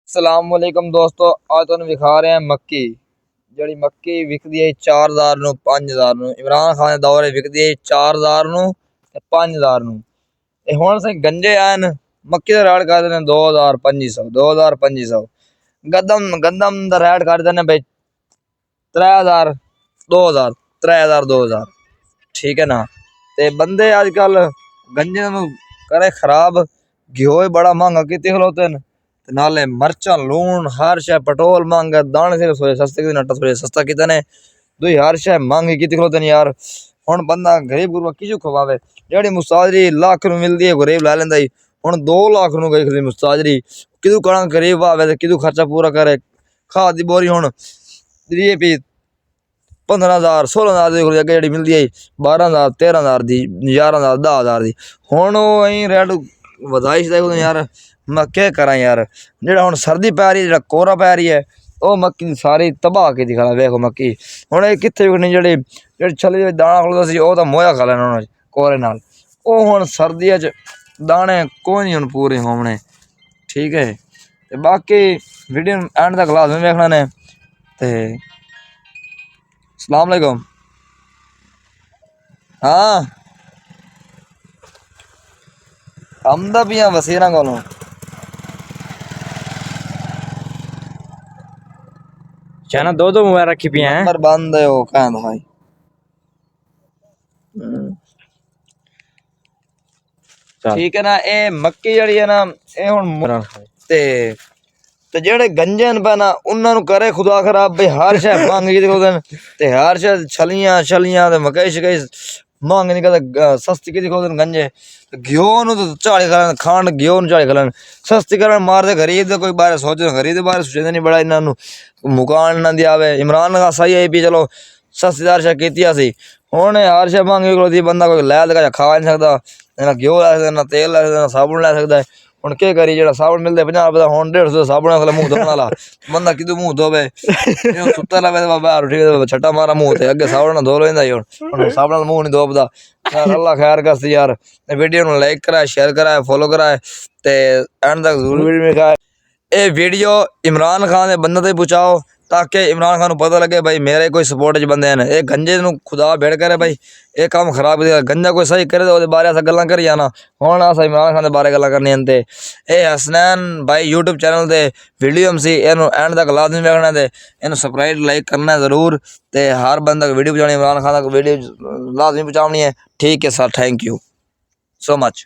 सलामुअलैकुम दोस्तों, आज तुहानू विखा रहे हैं मक्की। जी मक्की विकदी है 4000 नू 5000 नू। इमरान खान के दौर विकदी है 4000 नू 5000 नू। हुण से गंजे आए मक्की का रेट कर देने 2500 2500। गंदम गंदम का रेट कर देने भाई 3000 2000 3000 2000। ठीक है ना। ते बंदे अजकल गंजे नू करे खराब। घ्यो बड़ा महंगा किते खलोते न। नाले मरचा लून हर शय पेट्रोल महंगा। दाने सिर्फ सोए सस्ते की नटा सोए सस्ता कितने ने दुई हर शय महंगी की खलोते न यार। हुण बंदा गरीब गुरबा किजू खवावे। जेड़ी मुस्ताजरी लाख नू मिलदी है गरीब ला लेंदा। हुण 2 लाख नू गई मुस्ताजरी किदू कणा गरीब आवे ते किदू खर्चा पूरा करे। खाद दी बोरी हुण DAP 15000 16000 अगे जी मिलती है 12000 13000 दी 11000 10000 दी। हुण अं रेट वधाई छे यार। मैं क्या करा यार। जेड़ा हुण सर्दी पै रही है कोहरा पै रही है वह मक्की सारी तबाह की दिखा वेखो मक्की। हुण कित्थे विकनी जेड़ी छली दाना खलोता सी ओह तां मोया खा लेना उन्होंने कोहरे नाल। ओह हुण सर्दियां च दाने कोई नहीं हुण पूरे होने। ठीक है ते बाकी वीडियो एंड तक लाजमी वेखना ने ते अस्सलाम वालेकुम। हाँ आमदा पिया वसीरा कोलों चाना दो मोबाइल रखी पिया हैं। नंबर बंद है वो कहंदा भाई। ठीक है ना। ए मक्की जड़ी है ना ए हुण ते जेड़े गंजे न पे ना उन्हां नु करे खुदा खराब भाई। हर शय महंगी दिखोदन ते हर शय छलियां छलियां ते मकई शकई महंगी निकलदे सस्ती की दिखोदन गंजे। घ्यो नु तो 40 खलन खांड घ्यो नु 40 खलन सस्ती करन मारदे गरीब दे। कोई बारे सोचे गरीब दे बारे सोचदे नहीं बड़ा इन्हां नु मुकान ना दियावे। इमरान का सही है भी चलो सस्तीदार शय कीती सी। हुण हर शय महंगी खलोती बंदा कोई लै लगा खा नहीं सकदा। ना घ्यो लै सकदा ना तेल लै सकदा ना साबुन लै सकदा। हुण के करी जेड़ा साबुन मिलदे 50 रुपए दा हुण 150 साबुन खले मुंह धोने वाला बंदा किदू मुंह धोवे। सुत्ता रवे बाहर उठी छट्टा मारा मुंह ते अगे साबुन धो लेंदा। हुण साबुन नाल मुंह नहीं धोपदा यार। अल्लाह खैर करसी यार। वीडियो नु लाइक कराए शेयर कराए फॉलो कराए ते एंड तक जरूर वीडियो दिखाए। ये वीडियो इमरान खान के बंदे तक पहुँचाओ ताकि इमरान खान को पता लगे भाई मेरे कोई सपोर्ट च बंदे हैं। ये गंजे नु खुदा भेड़ करे भाई ये काम खराब गंजा कोई सही करे तो बारे अस गल्लां करी जाना। हुण अस इमरान खान के बारे गल्लां करनी ते ये हसनैन भाई यूट्यूब चैनल ते वीडियो सी इनू एंड तक लाजमी देखना ते इनू सब्सक्राइब लाइक करना जरूर ते हर बंदा वीडियो पहुँचानी इमरान खान तक वीडियो लाजमी पहुँचानी है। ठीक है sir thank you so much.